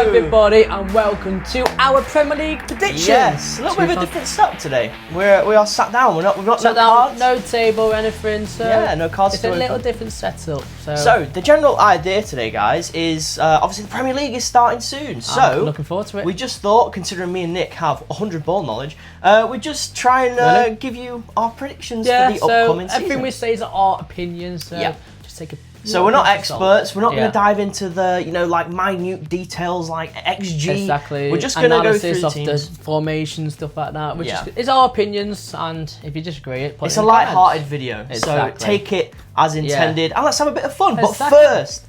everybody, and welcome to our Premier League predictions. Yes, a little bit of a different setup today. We are sat down. We've not sat no down, cards. no table or anything. So yeah, no cards. It's a little different setup. So the general idea today, guys, is obviously the Premier League is starting soon. So I'm looking forward to it. We just thought, considering me and Nick have 100 ball knowledge, we just try and give you our predictions for the upcoming season. Everything we say is our opinions. So just take a. So we're not experts. We're not going to dive into the, like minute details like XG. Exactly. We're just going to go through of teams. the formation, stuff like that. It's our opinions, and if you disagree, it's a light-hearted video. Exactly. So take it as intended, and let's have a bit of fun. Exactly. But first,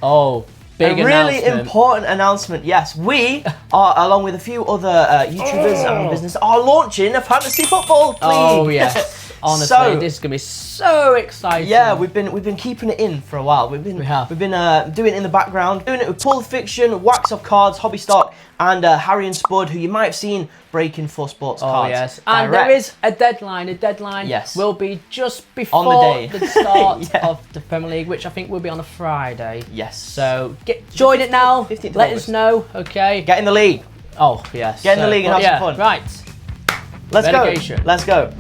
big a really important announcement. Yes, we are, along with a few other YouTubers and businesses, are launching a fantasy football league. Oh yes. Honestly, this is gonna be so exciting. Yeah, we've been keeping it in for a while. We've been doing it in the background, doing it with Pull Fiction, Wax Off Cards, Hobby Stock, and Harry and Spud, who you might have seen breaking for sports cards. Oh yes, and there is a deadline. A deadline will be just before on the start of the Premier League, which I think will be on a Friday. Yes. So join it now. Let us know. Okay. Get in the league. Oh yes. Get in the league and have some fun. Right. Relegation. Let's go.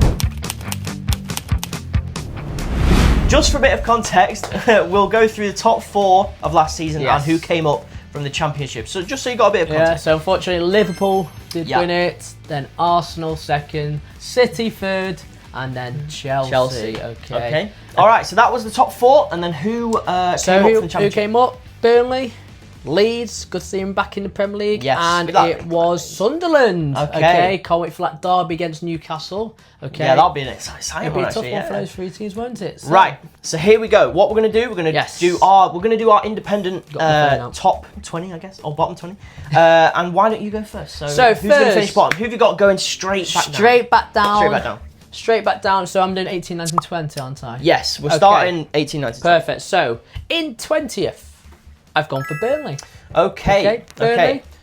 Just for a bit of context, we'll go through the top 4 of last season and who came up from the Championship. So just so you got a bit of context. Yeah, so unfortunately Liverpool did win it, then Arsenal second, City third, and then Chelsea. Okay. All right, so that was the top 4, and then who came up from the Championship? Who came up? Burnley, Leeds, good to see him back in the Premier League. Yes, and it was Sunderland. Okay, can't wait for that derby against Newcastle. Okay, yeah, that'll be an exciting It'll be one. a tough one for those 3 teams, won't it? So, right. So here we go. What we're gonna do? We're gonna do our independent top 20, I guess, or bottom 20. And why don't you go first? So who's gonna finish bottom? Who have you got going straight back down? Straight back down. So I'm doing 18, 19, 20, aren't I? Yes, we're starting 18, 19, 20. Perfect. So in 20th. I've gone for Burnley. Okay.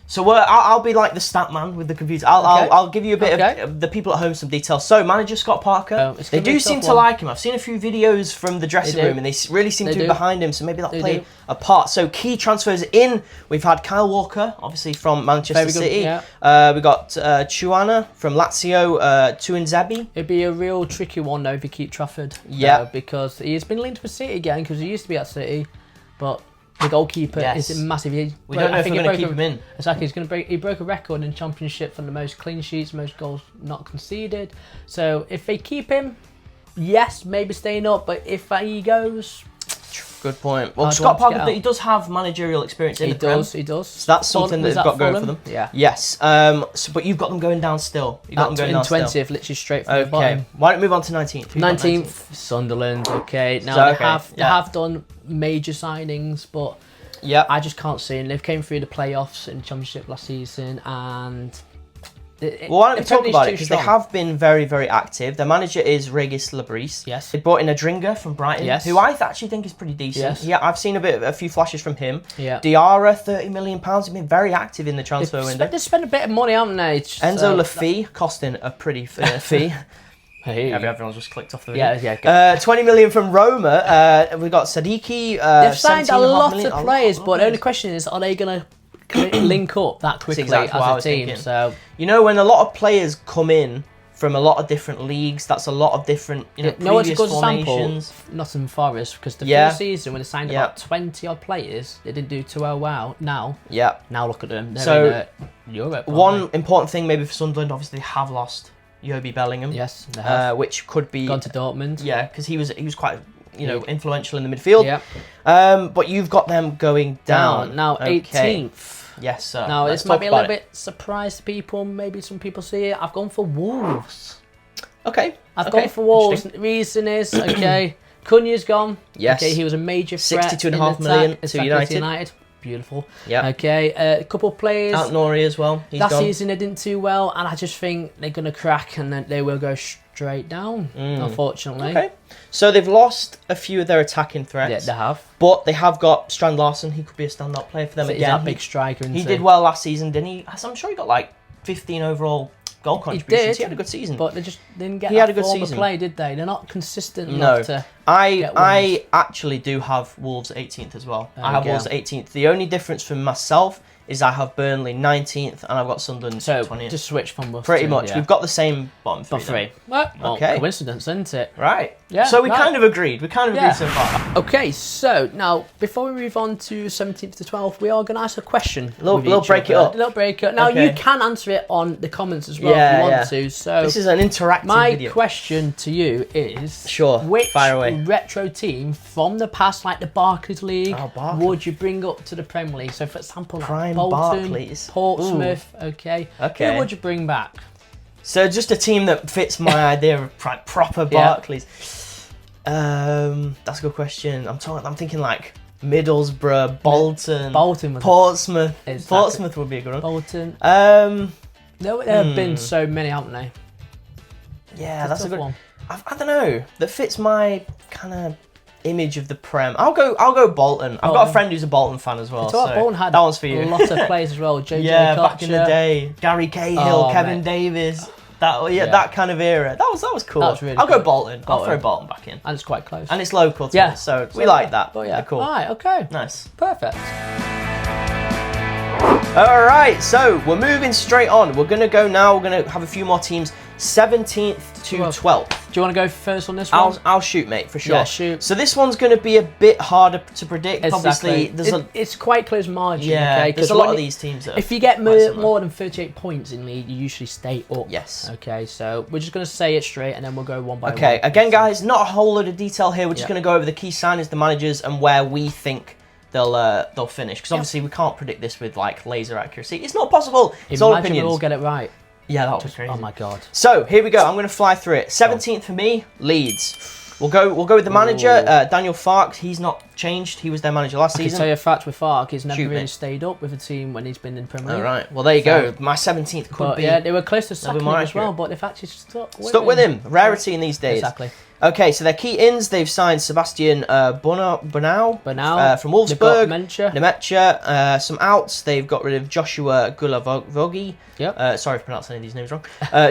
So I'll be like the stat man with the computer. I'll give you a bit of the people at home some details. So manager Scott Parker, they do seem to like him. I've seen a few videos from the dressing room, and they really seem to be behind him. So maybe that'll play a part. So key transfers in. We've had Kyle Walker, obviously from Manchester City. We got Chuana from Lazio, Tuanzebe. It'd be a real tricky one though if you keep Trafford. Because he's been linked with City again because he used to be at City, but. The goalkeeper is massive. We don't know if we're going to keep him in. Exactly, he broke a record in Championship for the most clean sheets, most goals not conceded. So if they keep him, yes, maybe staying up. But if he goes, good point. Well, Scott Parker, he does have managerial experience in the Prem. He does. So that's something that they've got going for them. Yeah. Yes. But you've got them going down still. You've got them going down 20th, literally straight from the bottom. Why don't we move on to 19th? 19th, Sunderland. Okay. Now they have done major signings, but I just can't see them. They've came through the playoffs in the Championship last season, and why don't we talk about it, because they have been very, very active. Their manager is Regis Labrise. Yes. They brought in a Dringer from Brighton, who I actually think is pretty decent. Yes. Yeah, I've seen a few flashes from him. Yeah. Diarra, £30 million. They've been very active in the transfer window. They spent a bit of money, haven't they? Enzo Lafie costing a pretty fee. Hey. Everyone's just clicked off the video. Yeah. 20 million from Roma. We've got Sadiki. They've signed a lot of players, but the only question is, are they going to link up that quickly as a team? So when a lot of players come in from a lot of different leagues, that's a lot of different previous formations. Nottingham Forest, because the first season when they signed about 20 odd players, they didn't do too well. Now look at them. They're in Europe. One important thing maybe for Sunderland, obviously they have lost Yobi Bellingham. Yes, they have. Which could be gone to Dortmund. Yeah, because he was quite influential in the midfield. Yeah. But you've got them going down now. 18th. Yes, sir. Now this might be a little bit surprise to people. Maybe some people see it. I've gone for Wolves. Okay. I've gone for Wolves. The reason is Cunha's gone. Yes. Okay, he was a major threat. 62.5 million to United. Beautiful. Yeah. Okay, a couple of players. Out Nori as well. That season they didn't do well, and I just think they're going to crack, and then they will go straight down, unfortunately. Okay. So they've lost a few of their attacking threats. Yeah, they have. But they have got Strand Larsen. He could be a standout player for them again. He's that big striker, isn't he? He did well last season, didn't he? I'm sure he got like 15 overall goal contributions. He had a good season. But they just didn't get that form of play, did they? They're not consistent enough to I actually do have Wolves 18th as well. I have Wolves 18th. The only difference for myself is I have Burnley 19th and I've got Sunderland 20th. Just switch from us. Pretty much. Yeah. We've got the same bottom three. Well, okay. Coincidence, isn't it? Right. Yeah. So we kind of agreed. We kind of agreed so far. Okay, so now before we move on to 17th to 12th, we are going to ask a question. A little break it up. A little break it up. Now you can answer it on the comments as well if you want to. So this is an interactive video. My question to you is: which fire away. Retro team from the past, like the Barclays League, would you bring up to the Premier League? So, for example, like Bolton, Portsmouth. Okay. Who would you bring back? So just a team that fits my idea of proper Barclays. That's a good question. I'm thinking like Middlesbrough, Bolton, Portsmouth. Exactly. Portsmouth would be a good one. Bolton. There have been so many, haven't they? Yeah, that's a good one. I don't know. That fits my kind of image of the Prem. I'll go Bolton. I've got a friend who's a Bolton fan as well. So Bolton had that one's for you. A lot of players as well. JJ back in the day, Gary Cahill, Kevin Davies. That kind of era. That was cool. That was really I'll go Bolton. I'll throw Bolton back in. And it's quite close. And it's local to us, so we like that. But yeah, cool. Alright, okay. Nice. Perfect. Alright, so we're moving straight on. We're going to go now. We're going to have a few more teams. 17th to 12th. Do you want to go first on this one? I'll shoot, mate, for sure. Yeah, shoot. So this one's going to be a bit harder to predict. Exactly. Obviously, it's quite close margin. Yeah, okay? There's a lot of these teams. If you get more than 38 points in league, you usually stay up. Yes. Okay, so we're just going to say it straight, and then we'll go one by one. Okay, again, guys, not a whole load of detail here. We're just going to go over the key signings, the managers, and where we think they'll finish. Because obviously we can't predict this with like laser accuracy. It's not possible. It's all opinions. We'll get it right. Yeah, that was crazy. Oh my god. So here we go. I'm going to fly through it. 17th for me, Leeds. We'll go with the manager, Daniel Farke. He's not changed. He was their manager last season. I can tell you a fact with Farke. He's never really stayed up with a team when he's been in Premier League. All right. Well, there you go. My 17th could be. Yeah, they were close to sacking him as well, but they've actually stuck with him. Rarity in these days. Exactly. Okay, so their key ins, they've signed Sebastian Bonau from Wolfsburg. Nemecha. Some outs, they've got rid of Joshua Gulavogi. Yep. Sorry for pronouncing any of these names wrong.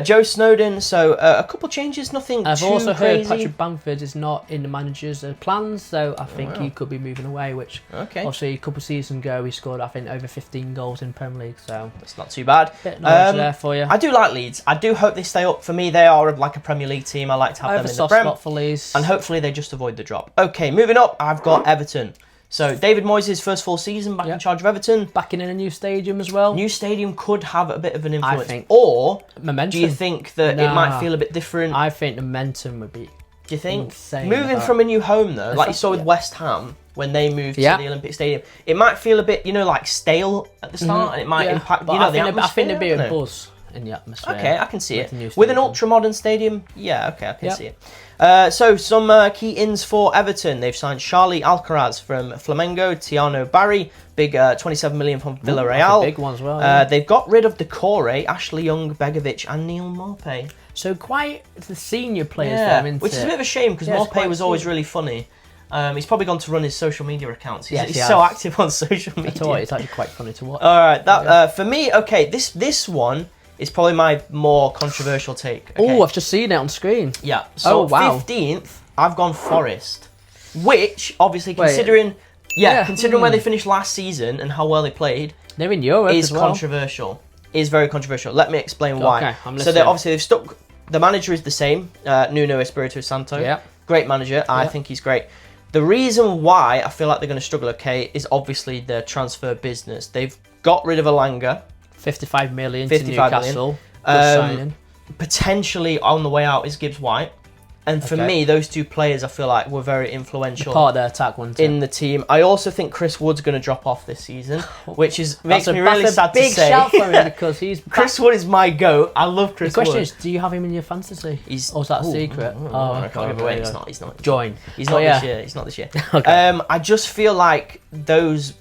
Joe Snowden. So a couple changes, nothing I've too also crazy. heard Patrick Bamford is not in the manager's plans, so I think he could be moving away, which obviously a couple of seasons ago he scored, I think, over 15 goals in Premier League, so that's not too bad. Bit of knowledge there for you. I do like Leeds. I do hope they stay up. For me, they are like a Premier League team. I like to have them in the Prem. For Leeds. And hopefully they just avoid the drop. Okay, moving up, I've got Everton. So David Moyes' first full season back in charge of Everton. Back in a new stadium as well. New stadium could have a bit of an influence. I think. Or momentum. Do you think that it might feel a bit different? I think the momentum would be Do you think? Insane. Moving from a new home though, like you saw with West Ham when they moved to the Olympic Stadium, it might feel a bit, like stale at the start and it might impact, the atmosphere. I think there'd be a buzz in the atmosphere. Okay, I can see it. With an ultra-modern stadium, I can see it. So some key ins for Everton. They've signed Charlie Alcaraz from Flamengo, Tiano Barry, big 27 million from Villarreal. Big one as well. They've got rid of Decore, Ashley Young, Begovic and Neil Maupay. So quite the senior players there, isn't which is a bit of a shame because Maupay was always really funny. He's probably gone to run his social media accounts. He's so active on social media. It's actually quite funny to watch. All right, for me, this one is probably my more controversial take. Okay. Oh, I've just seen it on screen. Yeah. So 15th, I've gone Forest, which obviously considering where they finished last season and how well they played, they're in Europe is as well. controversial. Is very controversial. Let me explain why. Okay, I'm listening. So they've stuck. The manager is the same, Nuno Espirito Santo. Yeah. Great manager. I think he's great. The reason why I feel like they're going to struggle, is obviously their transfer business. They've got rid of Alanga. 55 million to Newcastle. Good signing. Potentially on the way out is Gibbs White. And for me, those two players I feel like were very influential part of their attack in the team. I also think Chris Wood's going to drop off this season, which makes me really sad to say. Big shout for him because Chris Wood is my goat. I love Chris Wood. The question is, do you have him in your fantasy? Or is that a secret? I can't give away. He's not. Join. He's not this year. He's not this year. I just feel like those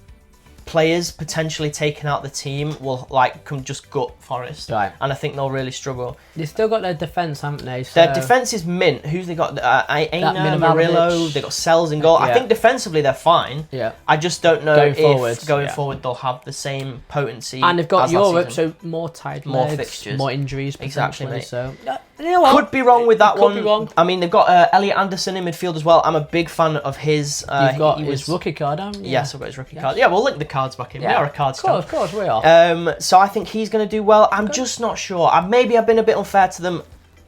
players potentially taking out the team will come just gut Forest, and I think they'll really struggle. They've still got their defence, haven't they? So their defence is mint. Who's they got? Aina, Murillo. They got Sells in goal. I think defensively they're fine. Yeah. I just don't know if going forward they'll have the same potency. And they've got Europe, so more tight legs, more fixtures, more injuries potentially. Exactly, mate. So You know what? Could be wrong with that one. Could be wrong. I mean, they've got Elliot Anderson in midfield as well. I'm a big fan of his. You've got his rookie card, haven't you? Yes, I've got his rookie card. Yeah, we'll link the cards back in. Yeah. We are a cards stand. Of course, we are. So I think he's going to do well. I'm just not sure. Maybe I've been a bit unfair to them.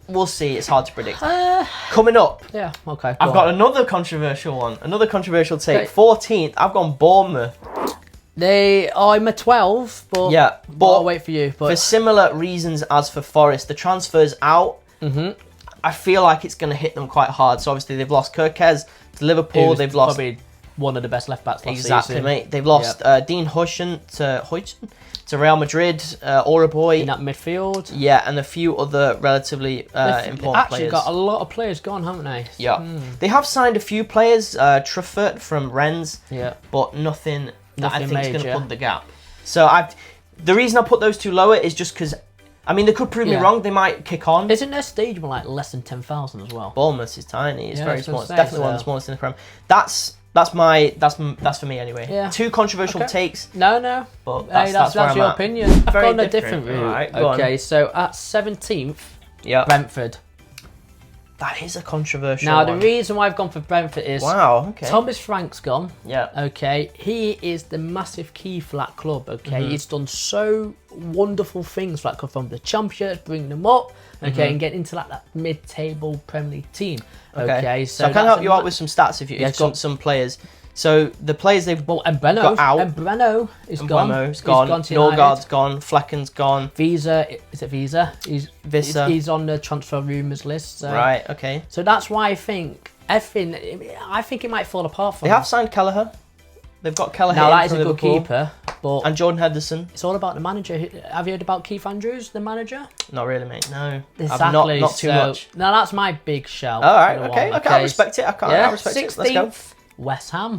We'll see. It's hard to predict. Coming up. Yeah, okay. I've got another controversial one. Another controversial take. Okay. 14th, I've gone Bournemouth. I'm a 12, but yeah, but I'll wait for you. But for similar reasons as for Forest, the transfer's out. I feel like it's going to hit them quite hard. So obviously they've lost Kirkez to Liverpool. They've lost probably one of the best left backs last exactly, season. Mate. They've lost Dean Huijsen to Real Madrid, Oraboy in that midfield. Yeah, and a few other relatively important players. Actually, got a lot of players gone, haven't they? Yeah, they have signed a few players. Truffert from Rennes. Yeah, but nothing that I think is going to plug the gap. So the reason I put those two lower is just because. I mean, they could prove me wrong. They might kick on. Isn't their stadium like less than 10,000 as well? Bournemouth is tiny. It's very small. It's definitely one of the smallest in the Prem. That's for me anyway. Yeah. Two controversial takes. No. But that's your opinion. I've gone a different route. Right, okay, so at 17th, Brentford. That is a controversial one. Now, the reason why I've gone for Brentford is Thomas Frank's gone. Yeah. Okay. He is the massive key for that club. Okay. He's done so wonderful things for that club, from the Championship, bringing them up, okay, and getting into that mid-table Premier League team. Okay. So I can help you out with some stats if you've got some players. So the players they've got out. And Breno is gone. He's gone. Norgard's gone. Flecken's gone. Visa, is it Visa? He's on the transfer rumours list. So. Right. Okay. So that's why I think it might fall apart for them. They have signed Kelleher. They've got Kelleher. Now that is a good keeper, but and Jordan Henderson. It's all about the manager. Have you heard about Keith Andrews, the manager? Not really, mate. No. Exactly. Not too much. Now that's my big shout. All right. Okay. I respect it. I respect it. Let's go. West Ham.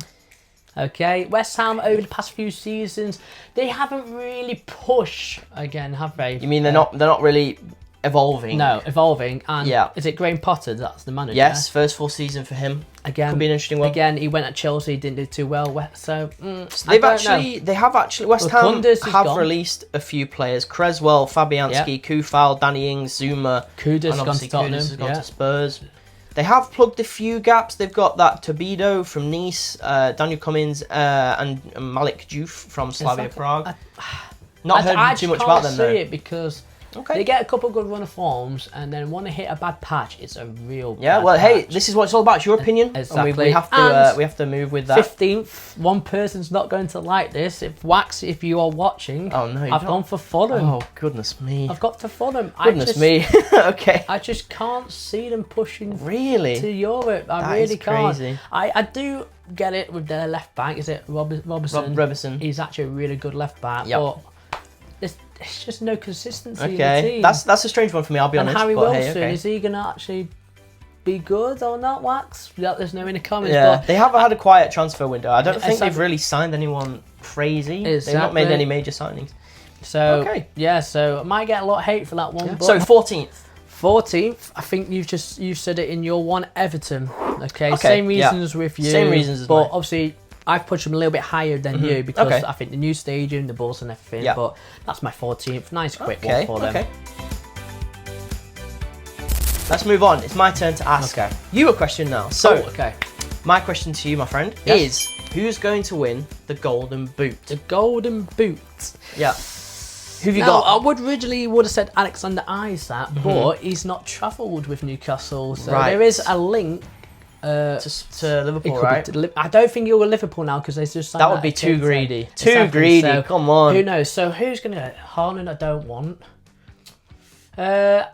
Okay, West Ham over the past few seasons, they haven't really pushed again, have they? You mean they're not really evolving? No, evolving. And is it Graham Potter? That's the manager. Yes, first full season for him. Again, could be an interesting one. Again, he went at Chelsea, didn't do too well. So West Ham have released a few players: Creswell, Fabianski, Kufal, Danny Ings, Zuma. Kudus gone to Tottenham. Kudus has gone to Spurs. They have plugged a few gaps. They've got that Tobido from Nice, Daniel Cummins, and Malik Diouf from Slavia Prague. Not heard too much about them though. I can't see it because they get a couple of good run of forms, and then when they hit a bad patch, it's a real bad patch. Hey, this is what it's all about. It's your opinion. Exactly. And we have to move with that. 15th, one person's not going to like this. If you are watching, I've gone for Fulham. Oh goodness me! I've got for Fulham. Goodness me. Okay. I just can't see them pushing really to Europe. I really can't. Crazy. I do get it with their left back. Is it Robertson? He's actually a really good left back. But it's just no consistency in the team. That's a strange one for me, I'll be honest. And Harry Wilson, is he going to actually be good or not, Wax? There's no in the comments. Yeah, but they have had a quiet transfer window. I don't think they've really signed anyone crazy. They've not made any major signings. So, so I might get a lot of hate for that one. Yeah. So, 14th, I think you've said it in your one, Everton. Okay. Same reasons with you. Same reasons as But mine. Obviously, I've pushed them a little bit higher than you because I think the new stadium, the balls and everything. Yeah. But that's my 14th. Nice quick one for them. Let's move on. It's my turn to ask you a question now. So, my question to you, my friend, is who's going to win the Golden Boot? The Golden Boot. Yeah. Who have you got? I originally would have said Alexander Isak, but he's not travelled with Newcastle. So there is a link. To Liverpool, right? I don't think you're Liverpool now because they just signed that would be too greedy. Too greedy. So, come on. Who knows? So who's going to Haaland? I don't want. I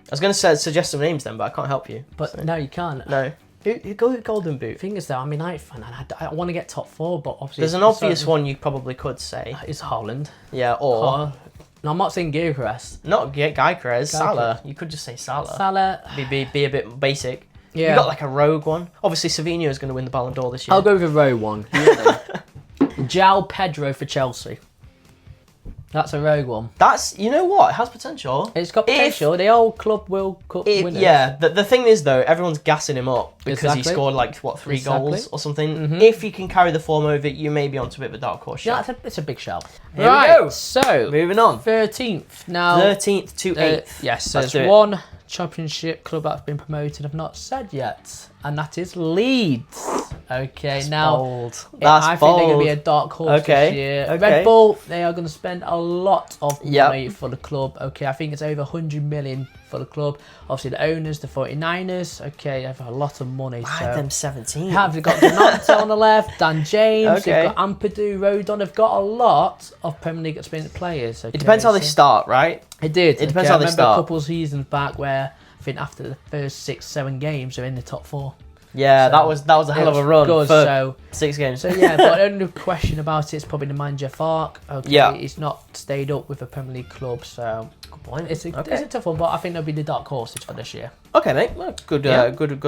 was going to suggest some names then, but I can't help you. But no, you can't. No. Who Golden Boot? Thing is though, I'm a United fan and I want to get top 4, but obviously there's an obvious one you probably could say. It's Haaland. Yeah, or no, I'm not saying Gyökeres. Not Gyökeres. Salah. You could just say Salah. Salah. Be a bit basic. Yeah. You got like a rogue one. Obviously, Savinho is going to win the Ballon d'Or this year. I'll go with a rogue one. João Pedro for Chelsea. That's a rogue one. You know what? It has potential. It's got potential. The old club will win it. Yeah. The thing is though, everyone's gassing him up. because he scored like, what, 3 goals or something. If he can carry the form over, you may be onto a bit of a dark horse shout. Yeah, it's a big shout. Here we go. So, moving on. 13th. Now, 13th to 8th. Yes, there's one Championship club that's been promoted I've not said yet, and that is Leeds. Okay, that's now bold. I think they're going to be a dark horse this year. Red Bull, they are going to spend a lot of money for the club. Okay, I think it's over 100 million for the club. Obviously, the owners, the 49ers, okay, have a lot of money. Why them 17? They've got Donato on the left, Dan James, they've got Ampadu, Rodon. They've got a lot of Premier League experienced players. Okay, it depends how they start, right? It did. It depends how they start. I remember a couple of seasons back where I think after the first 6-7 games, they're in the top 4. Yeah, so that was a hell of a run for 6 games. So yeah, but the only question about it is probably the manager Fark. Okay, he's not stayed up with a Premier League club, so good point. It's a tough one, but I think they'll be the dark horses for this year. Okay, mate. Well, good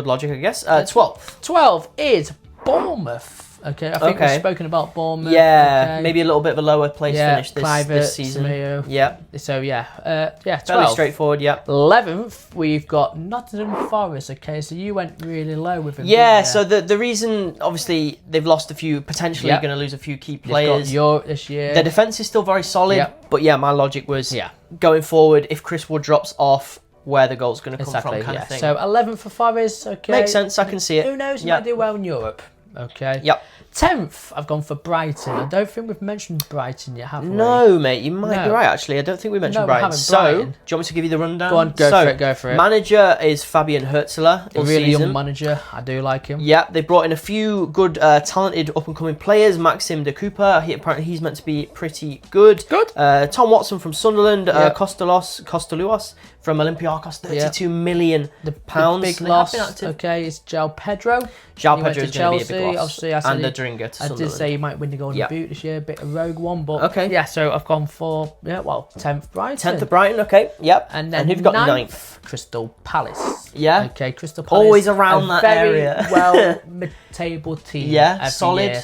logic, I guess. 12th. 12 is Bournemouth. Okay, I think we've spoken about Bournemouth. Yeah, maybe a little bit of a lower place finish this season. Yeah. So yeah, 12. Fairly straightforward. Yeah. 11th, we've got Nottingham Forest. Okay, so you went really low with them. Yeah. So the reason, obviously, they've lost a few, potentially going to lose a few key players. They've got Europe this year. Their defense is still very solid, but yeah, my logic was going forward. If Chris Wood drops off, where the goal's going to come from, kind of thing. So 11th for Forest. Okay, makes sense. I can see it. Who knows? He might do well in Europe. Okay. Yep. 10th, I've gone for Brighton. I don't think we've mentioned Brighton yet, have we? No, mate, you might be right, actually. I don't think we mentioned Brighton. So, do you want me to give you the rundown? Go on, go for it. Manager is Fabian Hurtzler. A really young manager. I do like him. Yeah, they brought in a few good, talented, up-and-coming players. Maxim de Cooper, apparently he's meant to be pretty good. Tom Watson from Sunderland. Costeluos from Olympiacos, £32 million. The big loss, okay, it's João Pedro. João Pedro is going to be a big loss. Obviously, and the Dringa to Sunderland. I did say he might win the Golden Boot this year, a bit of rogue one, but yeah, so I've gone for 10th Brighton. 10th at Brighton, okay, yep. And then who've got 9th? Crystal Palace. Yeah. Okay, Crystal Palace. Always around that area. Well, mid-table team. Yeah, solid. Year.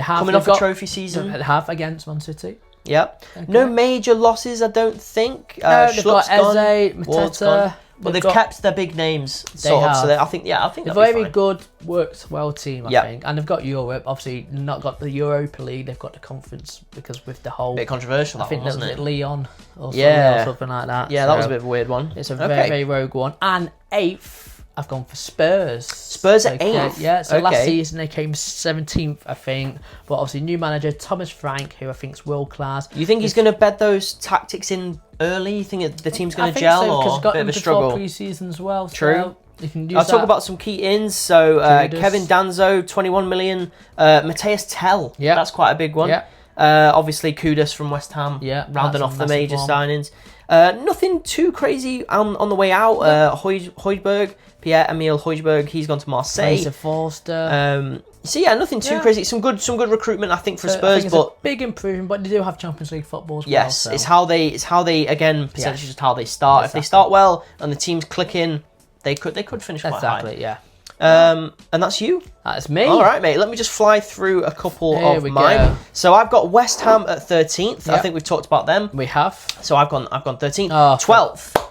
Coming off a trophy season. They have against Man City. Yep. Okay. No major losses, I don't think. They've got Eze, Mateta. But they've kept their big names, sort of. So I think they're very good, works well team. I think, and they've got Europe. Obviously, not got the Europa League. They've got the conference because with the whole bit controversial. I think that was Leon or something like that. Yeah, that was a bit of a weird one. It's a very rogue one. And 8th. I've gone for Spurs. Spurs at 8th? Yeah, so last season they came 17th, I think. But obviously, new manager, Thomas Frank, who I think is world class. You think he's going to bed those tactics in early? You think the team's going to gel or a bit of a struggle? Pre-season as well. True. You can use I'll talk about some key ins. So Kevin Danzo, 21 million. Mateus Tell, that's quite a big one. Yeah. Obviously, Kudus from West Ham, rounding off the major signings. Nothing too crazy on the way out. Højbjerg, Pierre-Emile Højbjerg, he's gone to Marseille. Fraser Forster. So yeah, nothing too crazy. Some good recruitment, I think, for Spurs. But a big improvement. But they do have Champions League football as well. Yes, so. it's how they again potentially just how they start. Exactly. If they start well and the team's clicking, they could finish quite high. Exactly. Yeah. And that's you. That's me. All right, mate. Let me just fly through a couple of mine. Go. So I've got West Ham at 13th. I think we've talked about them. We have. So I've gone 13th. 12th.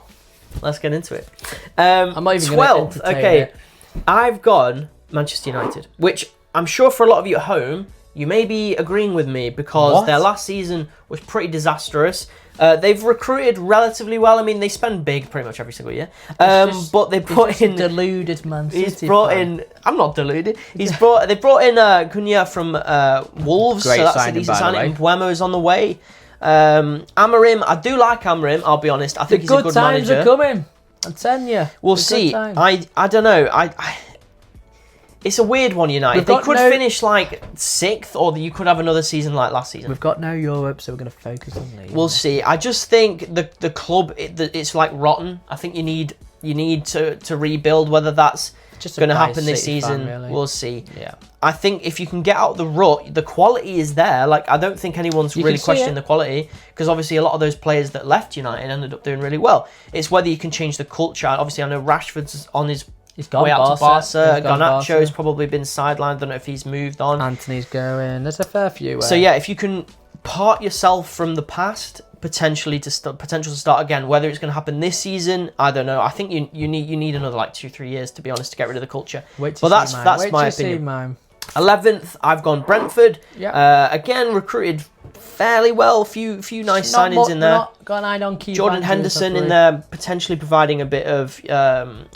Let's get into it. I'm not even 12th. Okay. I've gone Manchester United, which I'm sure for a lot of you at home, you may be agreeing with me because their last season was pretty disastrous. They've recruited relatively well. I mean, they spend big pretty much every single year. But they brought in deluded Man City. He's brought in. I'm not deluded. They brought in Cunha from Wolves. Great so that's signing, a decent signing. Mbuemo's on the way. Amarim, I do like Amarim. I'll be honest. I think he's a good manager. The good times are coming. I'm telling you. We'll see. I don't know. It's a weird one, United. They could finish like 6th, or you could have another season like last season. We've got no Europe, so we're going to focus on League. We'll see. I just think the club, it's like rotten. I think you need to rebuild. Whether that's just going to happen this season, we'll see. Yeah. I think if you can get out of the rut, the quality is there. Like, I don't think anyone's really questioning the quality, because obviously a lot of those players that left United ended up doing really well. It's whether you can change the culture. Obviously, I know Rashford's on his way out to Barca. Garnacho's probably been sidelined. I don't know if he's moved on. Anthony's going. There's a fair few. So yeah, if you can part yourself from the past, potential to start again. Whether it's going to happen this season, I don't know. I think you need another like 2-3 years, to be honest, to get rid of the culture. But that's my opinion. 11th, I've gone Brentford. Again, recruited fairly well. Few nice signings in there. Got an eye on key Jordan Henderson in there, potentially providing a bit of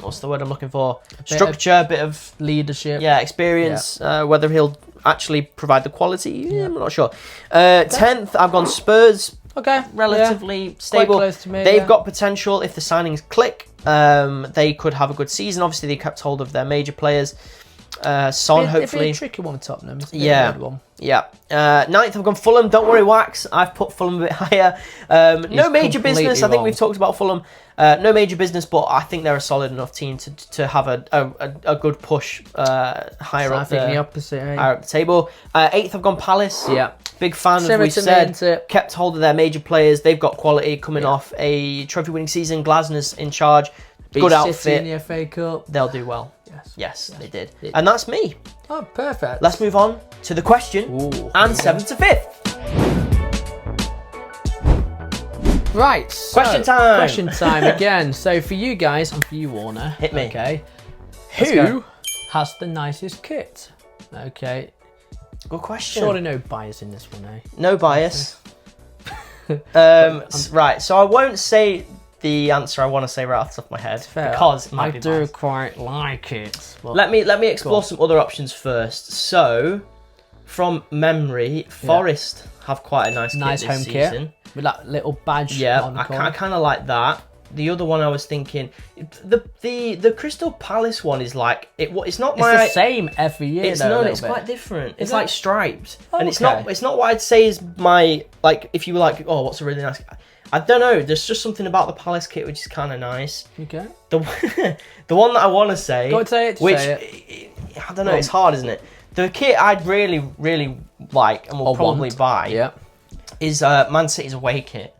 what's the word I'm looking for? Structure, a bit of leadership. Yeah, experience. Whether he'll actually provide the quality, I'm not sure. 10th, I've gone Spurs. Okay, relatively stable. Quite close to me, They've got potential if the signings click. They could have a good season. Obviously, they kept hold of their major players. Son, hopefully. It's a tricky one with Tottenham. It's a one. 9th, I've gone Fulham. Don't worry, Wax. I've put Fulham a bit higher. No major business. I think we've talked about Fulham. No major business, but I think they're a solid enough team to have a good push higher up the opposite, higher up the table. 8th, I've gone Palace. Yeah. Big fan, as we've said. Kept hold of their major players. They've got quality coming off a trophy-winning season. Glasner's in charge. Good outfit. City in the FA Cup. They'll do well. Yes, they did. And that's me. Oh, perfect. Let's move on to the question and 7th to 5th. Right. Question time. Question time again. So for you guys and for you, Warner. Hit me. Okay. Who has the nicest kit? Okay. Good question. Surely no bias in this one, eh? No bias. Right. So I won't say the answer I want to say right off the top of my head because it might be biased. Quite like it. Let me explore some other options first. So, from memory, Forest have quite a nice kit this season. With that little badge. I kind of like that. The other one I was thinking, the Crystal Palace one is like it's not the same every year. It's quite different. It's like striped, and it's not what I'd say is my like. If you were like, oh, what's a really nice. I don't know. There's just something about the Palace kit which is kind of nice. Okay. The one that I want to say, go and say it. I don't know. It's hard, isn't it? The kit I'd really like and will probably buy. Is Man City's away kit.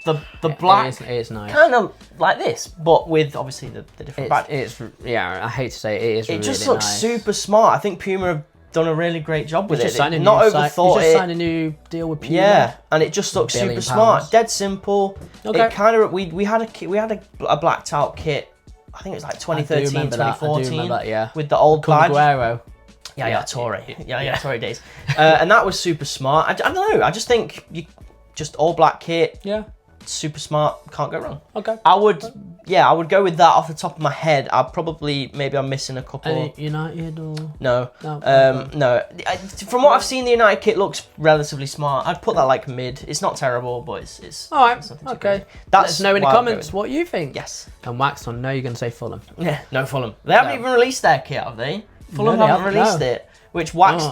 The black it is nice. Kind of like this, but with obviously the different badge. I hate to say it It just looks super smart. I think Puma have done a really great job with it. Not overthought it. Just signed a new deal with Puma. Yeah, and it just looks super smart. Dead simple. Okay. It kind of we had a blacked out kit. I think it was like 2013, 2014 with the old badge. Aguero. Yeah, Torre days. And that was super smart. I don't know. I just think just all black kit. Yeah. Super smart. Can't go wrong. Okay. I would go with that off the top of my head. I'm missing a couple. Any United or no. No. From what I've seen, the United kit looks relatively smart. I'd put that like mid. It's not terrible, but it's all right. Okay. Let us know in the comments what you think. Yes. And Wax, I know you're going to say Fulham. Yeah. No, Fulham. They haven't even released their kit, have they? Fulham haven't released it. Which Wax,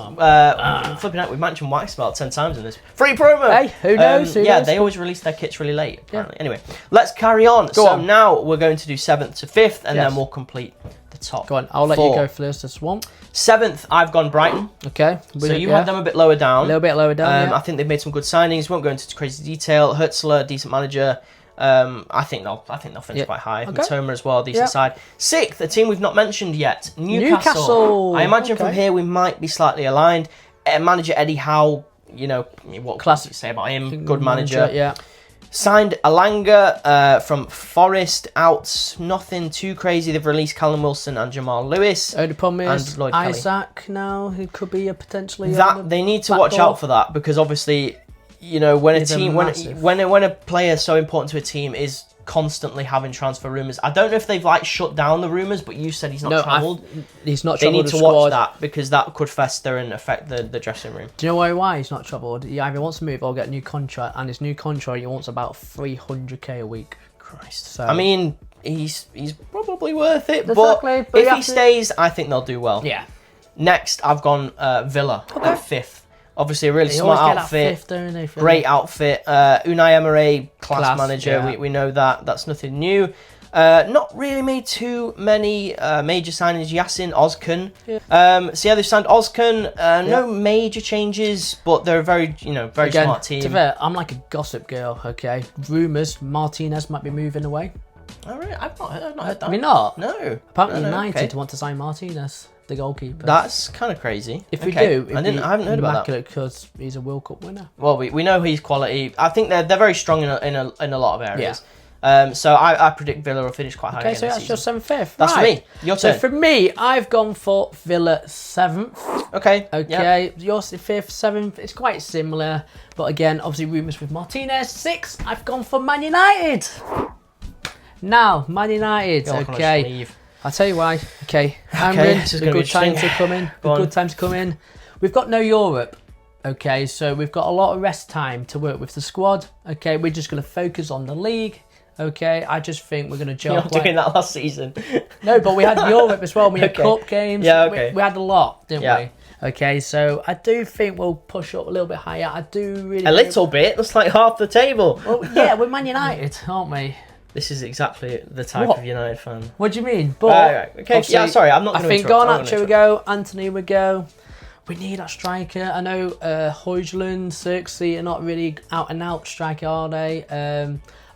flipping out, we've mentioned Wax about 10 times in this. Free promo! Hey, who knows? They always release their kits really late, apparently. Anyway, let's carry on. Now we're going to do 7th to 5th, and then we'll complete the top. Go on, I'll let you go first this one. 7th, I've gone Brighton. Okay. So you had them a bit lower down. A little bit lower down, I think they've made some good signings. Won't go into crazy detail. Hutzler, decent manager. I think they'll finish quite high. Okay. Matoma as well, decent side. 6th, a team we've not mentioned yet, Newcastle. I imagine from here we might be slightly aligned. Manager Eddie Howe, what classic say about him? Good manager. Yeah. Signed Alanga from Forest out. Nothing too crazy. They've released Callum Wilson and Jamal Lewis. Only problem is Isaac now, who could be potentially that they need to watch out for that because obviously. When a team, when a player so important to a team is constantly having transfer rumours. I don't know if they've shut down the rumours, but you said he's not travelled. He's not travelled. They need to watch that because that could fester and affect the dressing room. Do you know why he's not travelled? He either wants to move or get a new contract, and his new contract he wants about 300k a week. Christ. So I mean, he's probably worth it, but if he stays, I think they'll do well. Yeah. Next, I've gone Villa at 5th. Obviously, a really smart outfit. Great outfit. Unai Emery, class manager. Yeah. We know that. That's nothing new. Not really made too many major signings. Yasin Ozkan. Yeah. They've signed Ozkan. No major changes, but they're a very smart team. To be fair, I'm like a gossip girl. Okay, rumours Martinez might be moving away. Oh, really? I've not heard that. Have you not? No. Apparently United want to sign Martinez. the goalkeeper. That's kind of crazy. If we do, I haven't heard about that. Because he's a World Cup winner. Well, we know he's quality. I think they're very strong in a lot of areas. So I predict Villa will finish quite high. Okay, so that's your 7th. That's for me. Your turn. So for me, I've gone for Villa 7th. Okay. Okay. Yours 5th, 7th. It's quite similar, but again, obviously rumours with Martinez. 6th. I've gone for Man United. Now, Man United. Okay. I'll tell you why. Okay. This is a good time to come in. A good time to come in. We've got no Europe. Okay, so we've got a lot of rest time to work with the squad. Okay, we're just going to focus on the league. Okay, I just think we're going to jump. You're not doing that last season. No, but we had Europe as well. We had cup games. Yeah, okay. We had a lot, didn't we? Okay, so I do think we'll push up a little bit higher. I do really. A little bit? That's like half the table. Well, yeah, we're Man United, aren't we? This is exactly the type of United fan. What do you mean? But right. Okay, yeah, sorry, I'm not going to I think Garnacho would go, Anthony would go. We need a striker. I know Højlund, Xerxes are not really out and out striker, are they?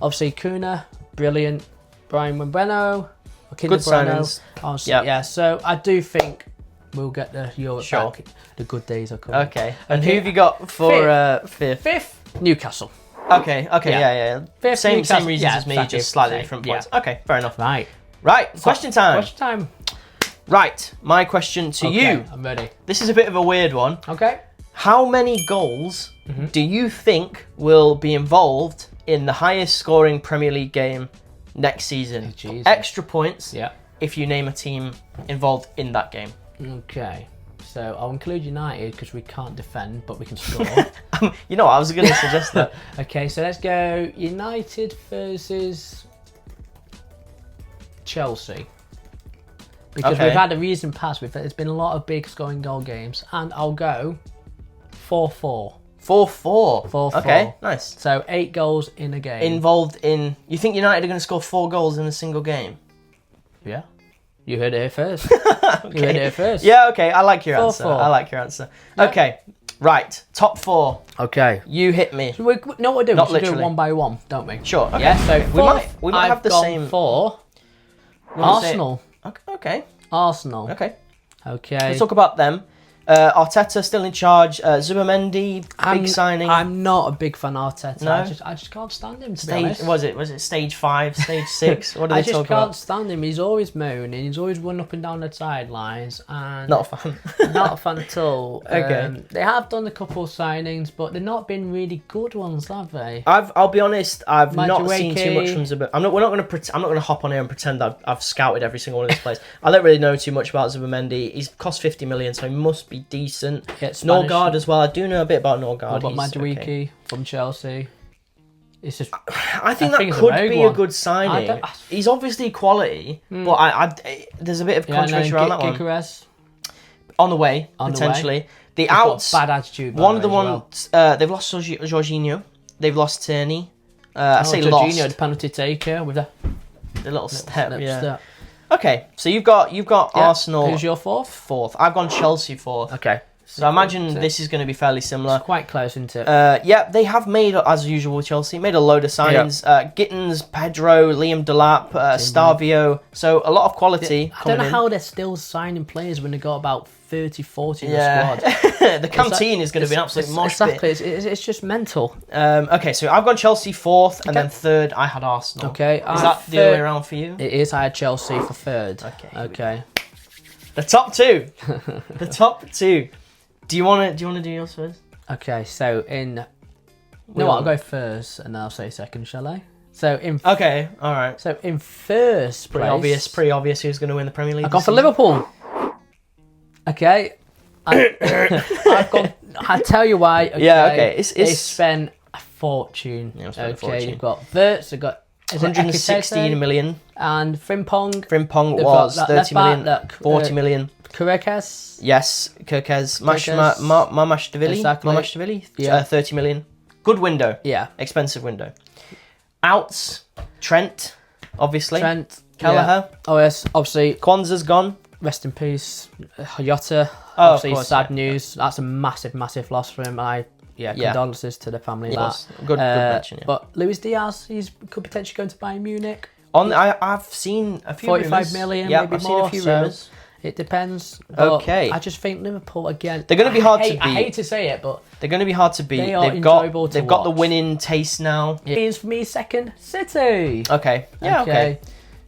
Obviously, Kuna, brilliant. Brian Mbeumo, good signings. Yeah, so I do think we'll get the Europe back. The good days are coming. Okay, and who have you got for 5th? 5th, Newcastle. Okay, yeah. 5th, same reasons as me, just slightly different points. Yeah. Okay, fair enough. Right, question time. Question time. Right, my question to you. I'm ready. This is a bit of a weird one. Okay. How many goals do you think will be involved in the highest scoring Premier League game next season? Extra points if you name a team involved in that game. Okay. So I'll include United because we can't defend, but we can score. You know what, I was going to suggest that. Okay, so let's go United versus Chelsea. Because we've had a recent past. There's been a lot of big scoring goal games. And I'll go 4-4. 4-4. 4-4. Okay, nice. So 8 goals in a game. Involved in... You think United are going to score 4 goals in a single game? Yeah. You heard it here first. You heard it here first. Yeah, okay. I like your 4-4. answer. I like your answer. Yeah. Okay, right. Top 4. Okay. You hit me. So we know what we're doing. Not we should do literally. it one by one, don't we? Sure. Okay. Yeah, so we might have the same... for Arsenal. Okay. Arsenal. Okay. Okay. Let's talk about them. Arteta still in charge. Zubimendi, big signing. I'm not a big fan of Arteta. No? I just can't stand him, to be honest. Was it stage 5, stage 6? What do they talk about? I just can't stand him. He's always moaning. He's always running up and down the sidelines. And not a fan. Not a fan at all. Okay. They have done a couple of signings, but they've not been really good ones, have they? I'll be honest. I've not seen too much from Zubimendi. I'm not going to hop on here and pretend I've scouted every single one of these players. I don't really know too much about Zubimendi. He's cost 50 million, so he must be decent. Norgard as well. I do know a bit about Norgard. What about Madueke from Chelsea? It's just. I think that could be a good signing. He's obviously quality, but there's a bit of controversy around that one. On the way, potentially. The outs. Bad attitude. One of the ones they've lost Jorginho. They've lost Tierney. I say lost. Jorginho, the penalty taker with the little step. Yeah. Okay, so you've got Arsenal. Who's your 4th? 4th. I've gone Chelsea 4th. Okay. So I imagine this is going to be fairly similar. It's quite close, isn't it? Yeah, they have made, as usual with Chelsea, made a load of signings. Gittins, Pedro, Liam Delap, Stavio. So a lot of quality. I don't know how they're still signing players when they got about 30, 40 in the squad. The canteen is going to be an absolute mosh pit. Exactly, it's just mental. Okay, so I've gone Chelsea 4th, and then 3rd I had Arsenal. Okay. Is that the other way around for you? It is. I had Chelsea for 3rd. Okay. The top 2. The top 2. Do you want to do yours first? Okay, so I'll go first and then I'll say second, shall I? So okay, all right. So in first place, pretty obvious who's going to win the Premier League. I've gone for Liverpool. Okay, I've gone. I tell you why. Okay, yeah, okay. They spent a fortune. Yeah, a fortune. You've got Wirtz. They've got 116 million. And Frimpong. Frimpong was 30 million, 40 million. Kurekes. Yes, Kirkes. Mamashvili. Exactly. Mamashvili. Yeah. 30 million. Good window. Yeah. Expensive window. Outs. Trent, obviously. Kelleher. Yeah. Oh, yes. Obviously. Kwanzaa's gone. Rest in peace. Jota. Oh, obviously, sad news. That's a massive, massive loss for him. Condolences to the family. Good mention. Yeah. But Luis Diaz, he's could potentially go to Bayern Munich. I've seen a few 45 rumours. million, yeah, maybe I've more. Seen a few rumours. It depends. Okay. I just think Liverpool again. They're going to be hard to beat. I hate to say it, but they're going to be hard to beat. They are enjoyable to They've got the watch. winning taste now. It is for me second, City. Okay. Yeah. Okay.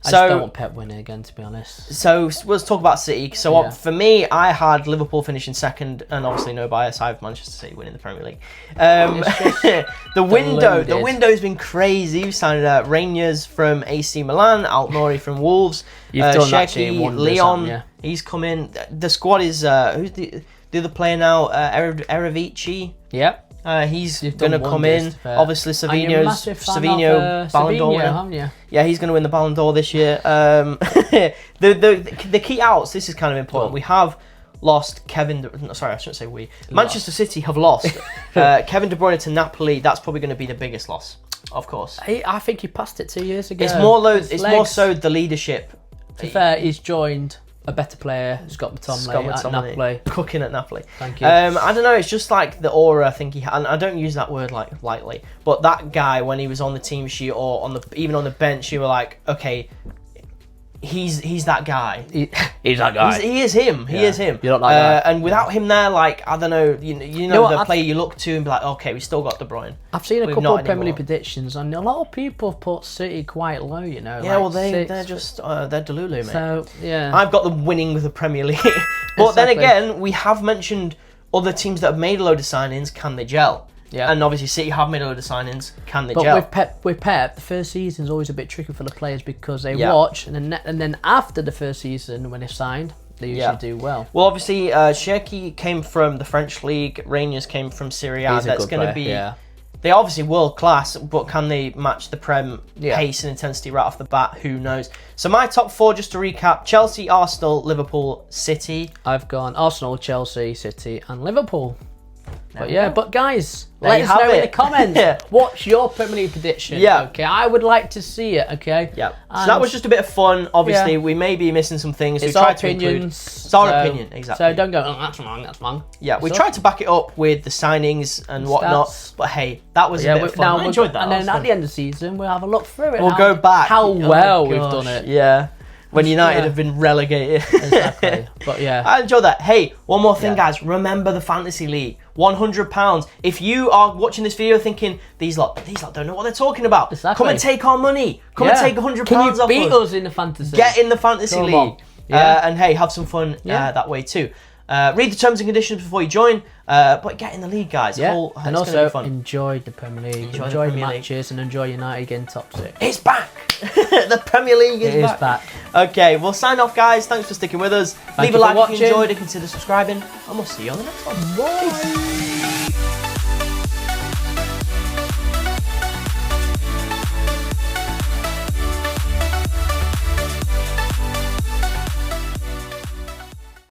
I just don't want Pep winning again, to be honest. So let's talk about City. So for me, I had Liverpool finishing second, and obviously no bias. I have Manchester City winning the Premier League. The window's been crazy. We signed Rangers from AC Milan, Alt-Nouri from Wolves, Sheki, Leon. He's come in. The squad is who's the other player now? Erevici. Yep. He's going to come in. Obviously, Savinho, Ballon d'Or winner. Yeah, he's going to win the Ballon d'Or this year. The key outs, this is kind of important. We have lost sorry, I shouldn't say we. Manchester City have lost Kevin De Bruyne to Napoli. That's probably going to be the biggest loss, of course. I think he passed it 2 years ago. It's more so the leadership. To be fair, he's joined a better player, Scott McTominay at Napoli. Cooking at Napoli. Thank you. I don't know, it's just like the aura I think he had, and I don't use that word like lightly, but that guy, when he was on the team sheet or even on the bench, you were like, okay, he's that guy. He's that guy. He is him. He is him. You don't like that. And without him there, like, I don't know, you know the player you look to and be like, okay, we still got De Bruyne. I've seen a couple of Premier League predictions, and a lot of people have put City quite low, you know. Yeah, like they're just they're Delulu, mate. So yeah, I've got them winning with the Premier League. But then again, we have mentioned other teams that have made a load of signings. Can they gel? Yeah. And obviously City have made a load of signings. Can they gel? But with Pep, the first season is always a bit tricky for the players because they watch, and then after the first season, when they've signed, they usually do well. Well, obviously, Sheki came from the French league. Rangers came from Serie A. That's going to be... Yeah. They're obviously world class, but can they match the Prem pace and intensity right off the bat? Who knows? So my top four, just to recap: Chelsea, Arsenal, Liverpool, City. I've gone Arsenal, Chelsea, City, and Liverpool. But guys, let us know in the comments what's your Premier League prediction. Yeah. Okay, I would like to see it. Okay. Yeah. So that was just a bit of fun. Obviously, we may be missing some things. It's our opinions. It's our opinion, exactly. So don't go, oh, that's wrong, that's wrong. Yeah, we tried to back it up with the signings and whatnot. But hey, that was a bit of fun. I enjoyed that. And then at the end of the season, we'll have a look through it. We'll go back. How well we've done it. Yeah. When United have been relegated. Exactly. But yeah. I enjoyed that. Hey, one more thing, guys. Remember the Fantasy League. £100. If you are watching this video thinking, these lot don't know what they're talking about. Exactly. Come and take our money. Come and take £100 off us. Can you beat us in the Fantasy? Get in the Fantasy League. And hey, have some fun that way too. Read the terms and conditions before you join, but get in the league, guys. And also enjoy the Premier League, enjoy the matches, and enjoy United getting top 6. It's back. The Premier League is back. Okay, we'll sign off, guys. Thanks for sticking with us. Leave a like if you enjoyed and consider subscribing, and we'll see you on the next one. Bye.